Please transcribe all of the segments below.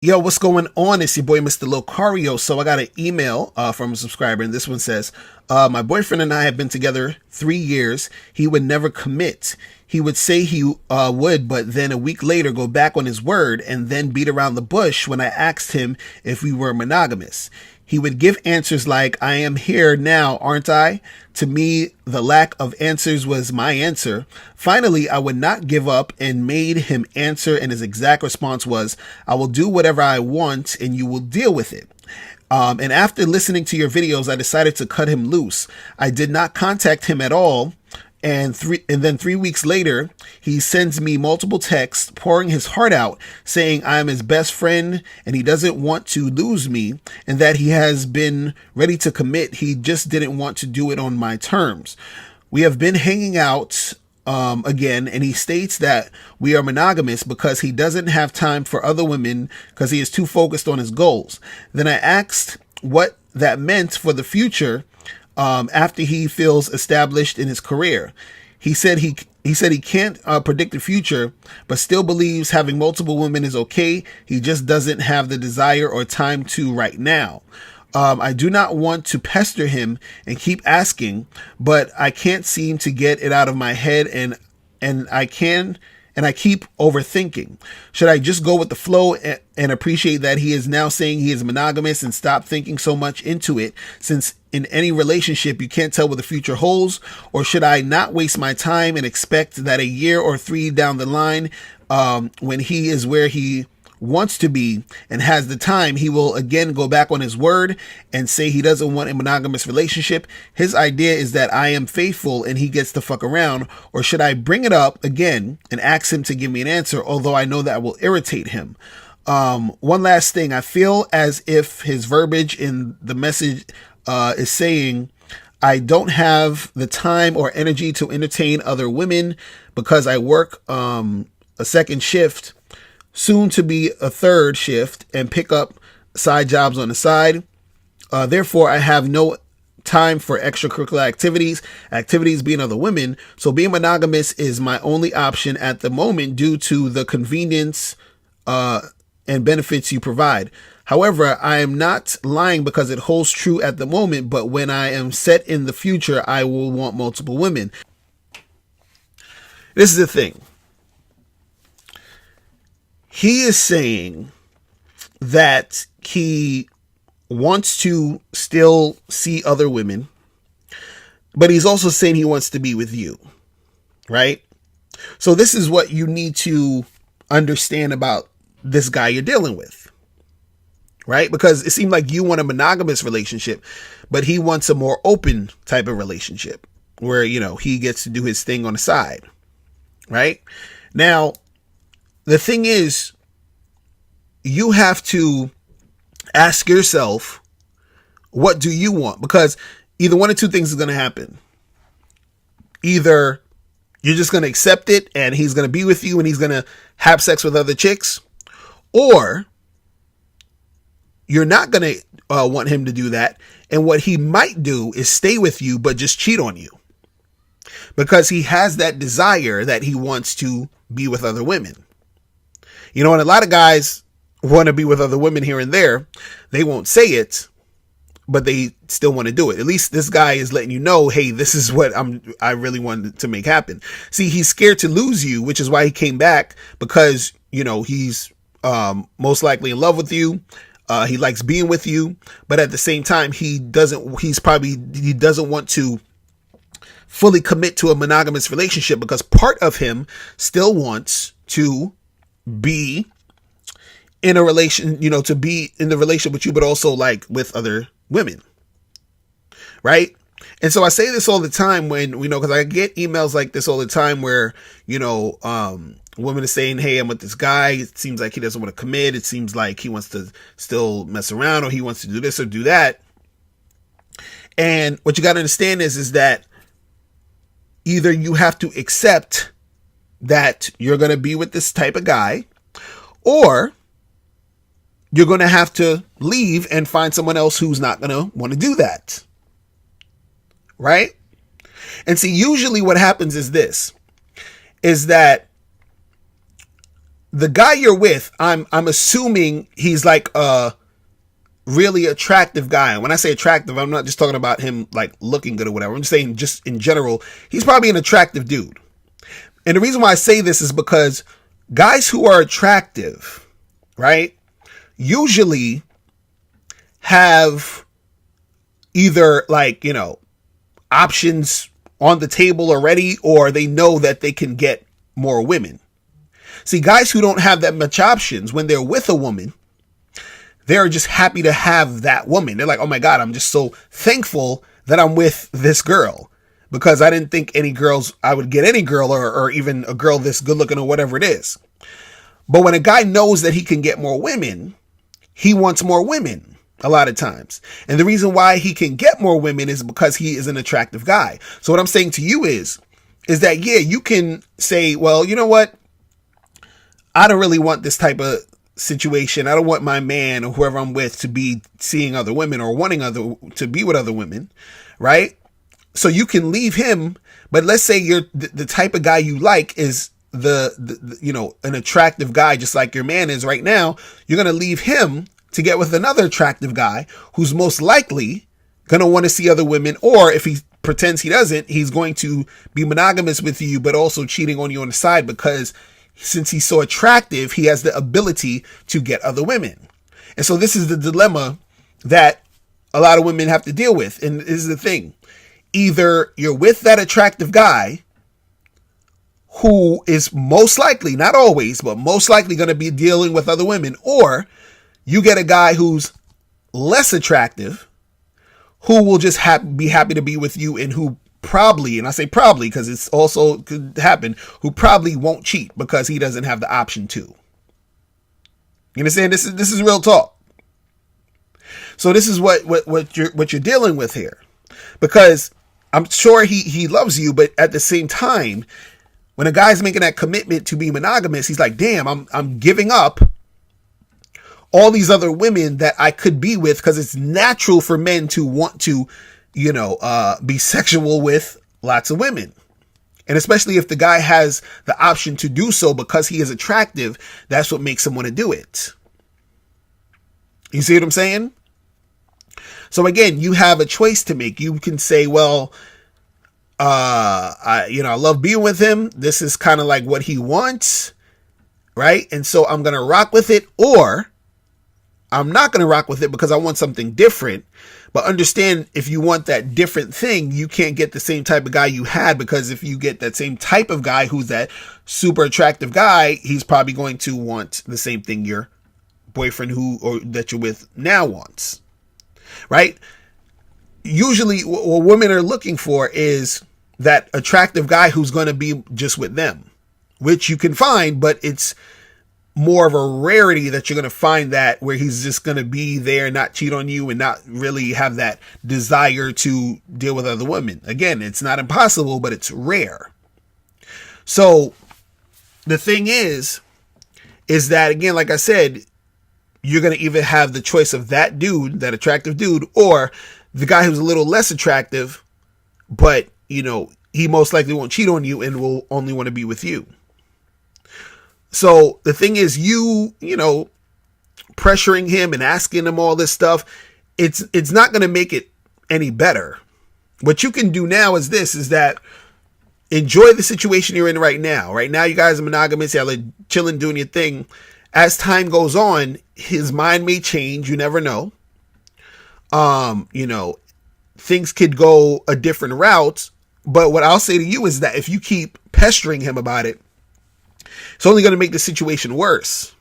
Yo, what's going on? It's your boy, Mr. Locario. So I got an email from a subscriber, and this one says, my boyfriend and I have been together 3 years. He would never commit. He would say he would, but then a week later go back on his word and then beat around the bush when I asked him if we were monogamous. He would give answers like, I am here now, aren't I? To me, the lack of answers was my answer. Finally, I would not give up and made him answer, and his exact response was, I will do whatever I want and you will deal with it. And after listening to your videos, I decided to cut him loose. I did not contact him at all. And then 3 weeks later, he sends me multiple texts pouring his heart out, saying I am his best friend and he doesn't want to lose me and that he has been ready to commit. He just didn't want to do it on my terms. We have been hanging out again, and he states that we are monogamous because he doesn't have time for other women because he is too focused on his goals. Then I asked what that meant for the future. After he feels established in his career, he said he can't predict the future, but still believes having multiple women is okay. He just doesn't have the desire or time to right now. I do not want to pester him and keep asking, but I can't seem to get it out of my head, and I keep overthinking. Should I just go with the flow and appreciate that he is now saying he is monogamous and stop thinking so much into it, since in any relationship you can't tell what the future holds? Or should I not waste my time and expect that a year or 3 down the line, when he is where he wants to be and has the time, he will again go back on his word and say he doesn't want a monogamous relationship? His idea is that I am faithful and he gets to fuck around. Or should I bring it up again and ask him to give me an answer, although I know that will irritate him? One last thing, I feel as if his verbiage in the message is saying I don't have the time or energy to entertain other women because I work a second shift, soon to be a third shift, and pick up side jobs on the side. Therefore, I have no time for extracurricular activities being other women. So being monogamous is my only option at the moment due to the convenience and benefits you provide. However, I am not lying because it holds true at the moment, but when I am set in the future, I will want multiple women. This is the thing. He is saying that he wants to still see other women, but he's also saying he wants to be with you, right? So this is what you need to understand about this guy you're dealing with, right? Because it seemed like you want a monogamous relationship, but he wants a more open type of relationship where, you know, he gets to do his thing on the side, right? Now, the thing is, you have to ask yourself, what do you want? Because either one of two things is going to happen. Either you're just going to accept it and he's going to be with you and he's going to have sex with other chicks, or you're not going to want him to do that. And what he might do is stay with you, but just cheat on you because he has that desire that he wants to be with other women. You know, and a lot of guys want to be with other women here and there. They won't say it, but they still want to do it. At least this guy is letting you know, hey, this is what I really wanted to make happen. See, he's scared to lose you, which is why he came back, because, you know, he's most likely in love with you. He likes being with you, but at the same time, he doesn't want to fully commit to a monogamous relationship because part of him still wants to be in a relation, you know, to be in the relation with you, but also like with other women. Right. And so I say this all the time when, you know, because I get emails like this all the time where, you know, women are saying, hey, I'm with this guy. It seems like he doesn't want to commit. It seems like he wants to still mess around, or he wants to do this or do that. And what you got to understand is that either you have to accept that you're going to be with this type of guy, or you're going to have to leave and find someone else who's not going to want to do that. Right? And see, usually what happens is this, is that the guy you're with, I'm assuming he's like a really attractive guy. And when I say attractive, I'm not just talking about him like looking good or whatever. I'm just saying just in general, he's probably an attractive dude. And the reason why I say this is because guys who are attractive, right, usually have either like, you know, options on the table already, or they know that they can get more women. See, guys who don't have that much options, when they're with a woman, they're just happy to have that woman. They're like, oh my God, I'm just so thankful that I'm with this girl, because I didn't think I would get any girl or even a girl this good looking or whatever it is. But when a guy knows that he can get more women, he wants more women a lot of times. And the reason why he can get more women is because he is an attractive guy. So what I'm saying to you is that, yeah, you can say, well, you know what? I don't really want this type of situation. I don't want my man or whoever I'm with to be seeing other women or wanting to be with other women, right? So you can leave him, but let's say you're the type of guy you like is the you know, an attractive guy, just like your man is right now. You're going to leave him to get with another attractive guy who's most likely going to want to see other women, or if he pretends he doesn't, he's going to be monogamous with you, but also cheating on you on the side, because since he's so attractive, he has the ability to get other women. And so this is the dilemma that a lot of women have to deal with. And this is the thing. Either you're with that attractive guy who is most likely, not always, but most likely going to be dealing with other women, or you get a guy who's less attractive, who will just be happy to be with you, and who probably, and I say probably because it's also could happen, who probably won't cheat because he doesn't have the option to. You understand? This is real talk. So this is what you're dealing with here, because I'm sure he loves you, but at the same time, when a guy's making that commitment to be monogamous, he's like, damn, I'm giving up all these other women that I could be with, because it's natural for men to want to, you know, be sexual with lots of women. And especially if the guy has the option to do so because he is attractive, that's what makes him want to do it. You see what I'm saying? So again, you have a choice to make. You can say, well, I love being with him. This is kind of like what he wants, right? And so I'm going to rock with it, or I'm not going to rock with it because I want something different. But understand, if you want that different thing, you can't get the same type of guy you had, because if you get that same type of guy who's that super attractive guy, he's probably going to want the same thing your boyfriend that you're with now wants, right? Usually what women are looking for is that attractive guy who's going to be just with them, which you can find, but it's more of a rarity that you're going to find that where he's just going to be there, not cheat on you, and not really have that desire to deal with other women. Again, it's not impossible, but it's rare. So the thing is that, again, like I said, you're going to either have the choice of that dude, that attractive dude, or the guy who's a little less attractive, but, you know, he most likely won't cheat on you and will only want to be with you. So the thing is, you know, pressuring him and asking him all this stuff, it's not going to make it any better. What you can do now is that enjoy the situation you're in right now. Right now, you guys are monogamous, you're like chilling, doing your thing. As time goes on, his mind may change. You never know. You know, things could go a different route. But what I'll say to you is that if you keep pestering him about it, it's only going to make the situation worse.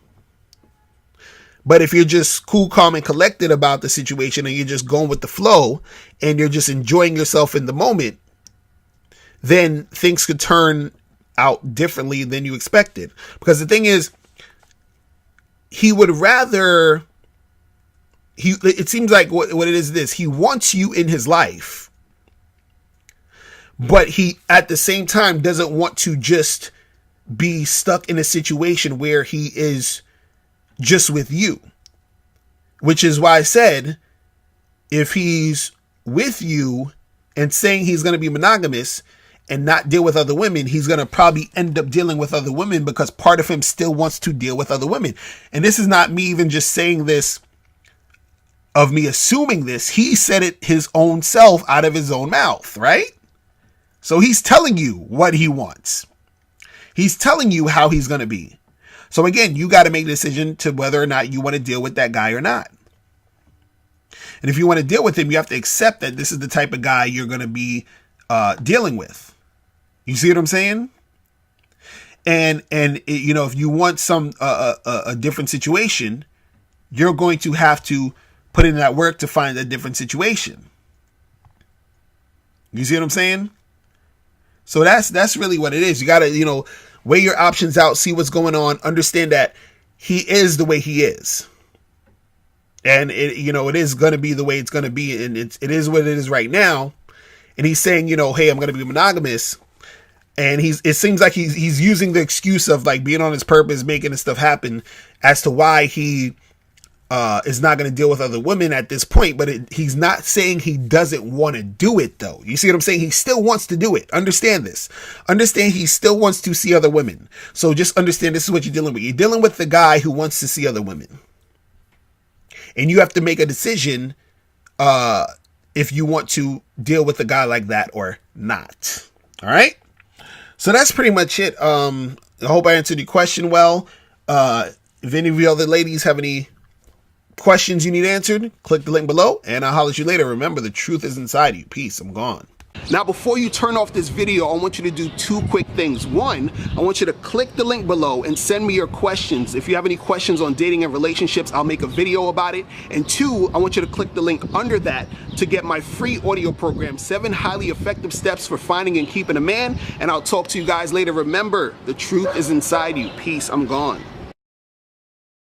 But if you're just cool, calm, and collected about the situation, and you're just going with the flow, and you're just enjoying yourself in the moment, then things could turn out differently than you expected. Because the thing is, he would rather, it seems like what it is this, he wants you in his life, but he, at the same time, doesn't want to just be stuck in a situation where he is just with you. Which is why I said, if he's with you and saying he's going to be monogamous, and not deal with other women, he's going to probably end up dealing with other women because part of him still wants to deal with other women. And this is not me even just saying this of me assuming this. He said it his own self out of his own mouth, right? So he's telling you what he wants. He's telling you how he's going to be. So again, you got to make a decision to whether or not you want to deal with that guy or not. And if you want to deal with him, you have to accept that this is the type of guy you're going to be dealing with. You see what I'm saying? And if you want a different situation, you're going to have to put in that work to find a different situation. You see what I'm saying? So that's really what it is. You got to, weigh your options out, see what's going on, understand that he is the way he is. And it is going to be the way it's going to be. And it is what it is right now. And he's saying, hey, I'm going to be monogamous. And it seems like he's using the excuse of like being on his purpose, making this stuff happen as to why he is not going to deal with other women at this point. But he's not saying he doesn't want to do it, though. You see what I'm saying? He still wants to do it. Understand this. Understand he still wants to see other women. So just understand this is what you're dealing with. You're dealing with the guy who wants to see other women. And you have to make a decision if you want to deal with a guy like that or not. All right? So that's pretty much it. I hope I answered your question well. If any of you other ladies have any questions you need answered, click the link below and I'll holler at you later. Remember, the truth is inside you. Peace. I'm gone. Now, before you turn off this video, I want you to do two quick things. One, I want you to click the link below and send me your questions. If you have any questions on dating and relationships, I'll make a video about it. And two, I want you to click the link under that to get my free audio program, 7 highly effective steps for finding and keeping a man. And I'll talk to you guys later. Remember, the truth is inside you. Peace. I'm gone.